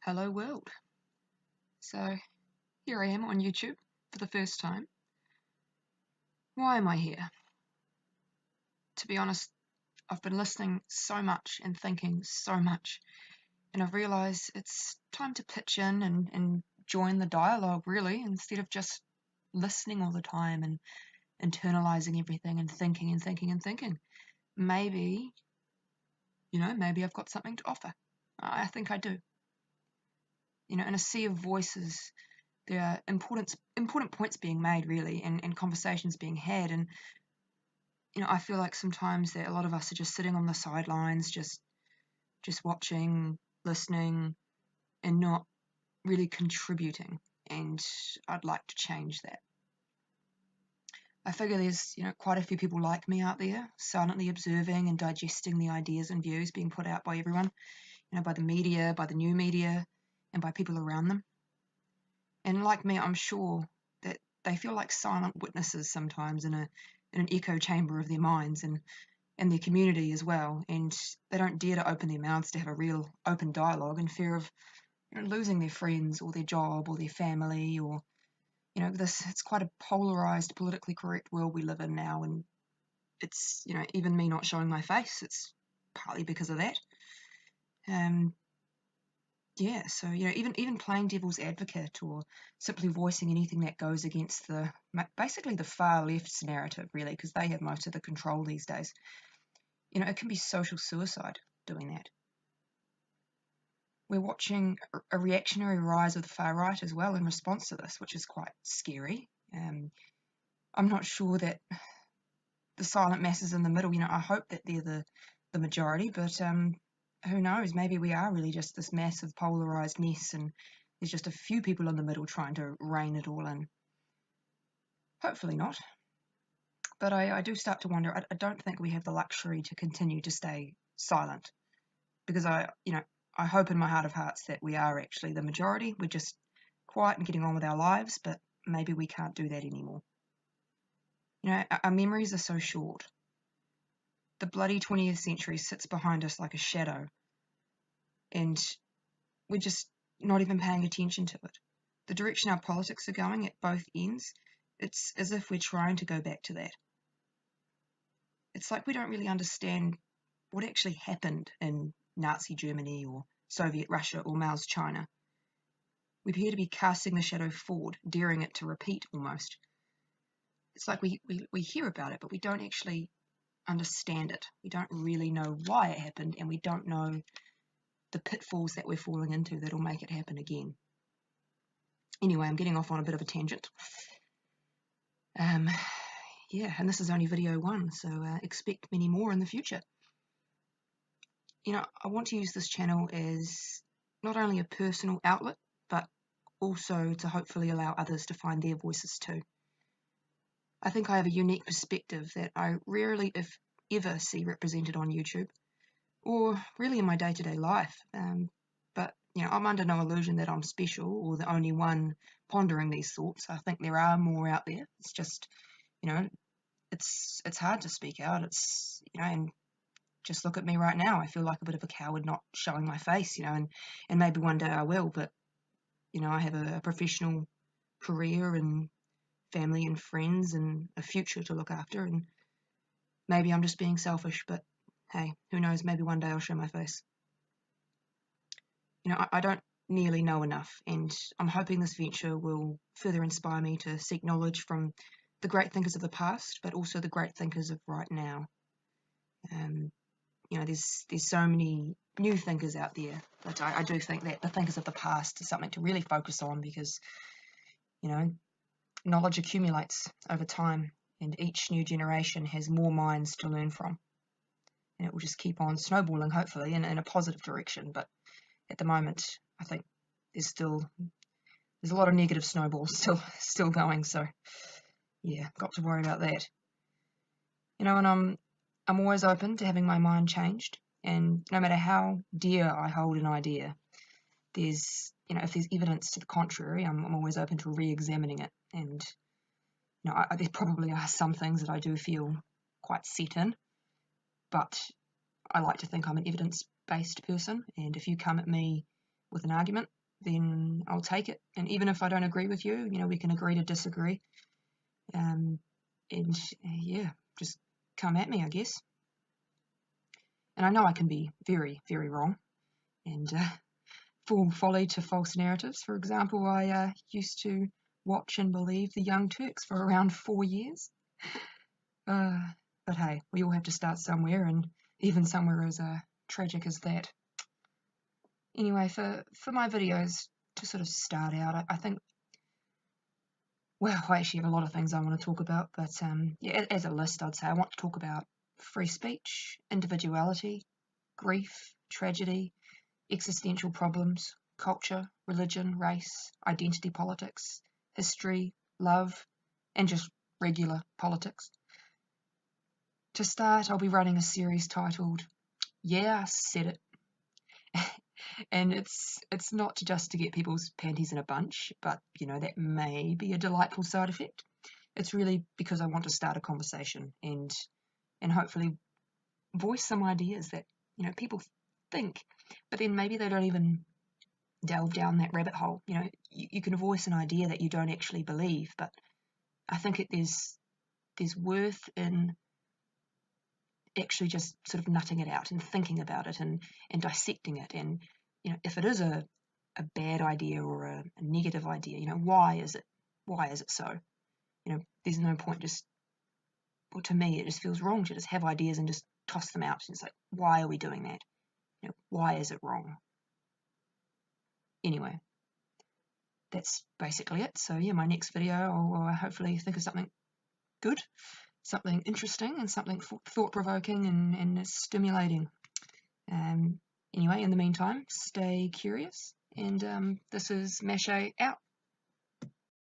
Hello world. So here I am on YouTube for the first time. Why am I here? To be honest, I've been listening so much and thinking so much, and I've realised it's time to pitch in and join the dialogue really, instead of just listening all the time and internalising everything and thinking and thinking and thinking. Maybe, maybe I've got something to offer. I think I do. In a sea of voices, there are important points being made really, and conversations being had, and I feel like sometimes that a lot of us are just sitting on the sidelines, just watching, listening, and not really contributing, and I'd like to change that. I figure there's quite a few people like me out there, silently observing and digesting the ideas and views being put out by everyone, by the media, by the new media, and by people around them. And like me, I'm sure that they feel like silent witnesses sometimes in an echo chamber of their minds and their community as well, and they don't dare to open their mouths to have a real open dialogue in fear of losing their friends or their job or their family, or it's quite a polarized, politically correct world we live in now, and it's even me not showing my face, it's partly because of that. Yeah, so even playing devil's advocate or simply voicing anything that goes against basically the far left's narrative, really, because they have most of the control these days. It can be social suicide doing that. We're watching a reactionary rise of the far right as well in response to this, which is quite scary. I'm not sure that the silent masses in the middle, I hope that they're the majority, but who knows? Maybe we are really just this massive polarized mess, and there's just a few people in the middle trying to rein it all in. Hopefully not. But I do start to wonder. I don't think we have the luxury to continue to stay silent, because I hope in my heart of hearts that we are actually the majority. We're just quiet and getting on with our lives, but maybe we can't do that anymore. Our memories are so short. The bloody 20th century sits behind us like a shadow, and we're just not even paying attention to it. The direction our politics are going at both ends, it's as if we're trying to go back to that. It's like we don't really understand what actually happened in Nazi Germany or Soviet Russia or Mao's China. We appear to be casting the shadow forward, daring it to repeat almost. It's like we hear about it, but we don't actually understand it. We don't really know why it happened, and we don't know the pitfalls that we're falling into that'll make it happen again. Anyway, I'm getting off on a bit of a tangent. Yeah, and this is only video 1, so expect many more in the future. I want to use this channel as not only a personal outlet, but also to hopefully allow others to find their voices too. I think I have a unique perspective that I rarely, if ever, see represented on YouTube, or really in my day-to-day life. But I'm under no illusion that I'm special or the only one pondering these thoughts. I think there are more out there. It's just, it's hard to speak out. It's, and just look at me right now. I feel like a bit of a coward not showing my face, and maybe one day I will, but, I have a professional career and family and friends and a future to look after, and maybe I'm just being selfish, but hey, who knows, maybe one day I'll show my face. I don't nearly know enough, and I'm hoping this venture will further inspire me to seek knowledge from the great thinkers of the past, but also the great thinkers of right now. There's so many new thinkers out there, but I do think that the thinkers of the past is something to really focus on, because knowledge accumulates over time, and each new generation has more minds to learn from, and it will just keep on snowballing, hopefully, in a positive direction. But at the moment, I think there's a lot of negative snowballs still going, so yeah, got to worry about that. And I'm always open to having my mind changed, and no matter how dear I hold an idea, there's if there's evidence to the contrary, I'm always open to re-examining it. And there probably are some things that I do feel quite set in, but I like to think I'm an evidence-based person, and if you come at me with an argument, then I'll take it. And even if I don't agree with you, we can agree to disagree. And yeah, just come at me, I guess. And I know I can be very, very wrong and fall folly to false narratives. For example, I used to watch and believe the Young Turks for around 4 years. But hey, we all have to start somewhere, and even somewhere as tragic as that. Anyway, for my videos, to sort of start out, I think, well, I actually have a lot of things I want to talk about, but yeah, as a list, I'd say I want to talk about free speech, individuality, grief, tragedy, existential problems, culture, religion, race, identity politics, history, love, and just regular politics. To start, I'll be running a series titled Yeah, I Said It. And it's not just to get people's panties in a bunch, but that may be a delightful side effect. It's really because I want to start a conversation and hopefully voice some ideas that people think, but then maybe they don't even delve down that rabbit hole. You can voice an idea that you don't actually believe, but I think there's worth in actually just sort of nutting it out and thinking about it and dissecting it. And if it is a bad idea or a negative idea, why is it so? There's no point just, well, to me it just feels wrong to just have ideas and just toss them out. It's like, why are we doing that? Why is it wrong? Anyway, that's basically it. So yeah, my next video I'll hopefully think of something good, something interesting, and something thought-provoking and stimulating. Anyway, in the meantime, stay curious, and this is Mache out.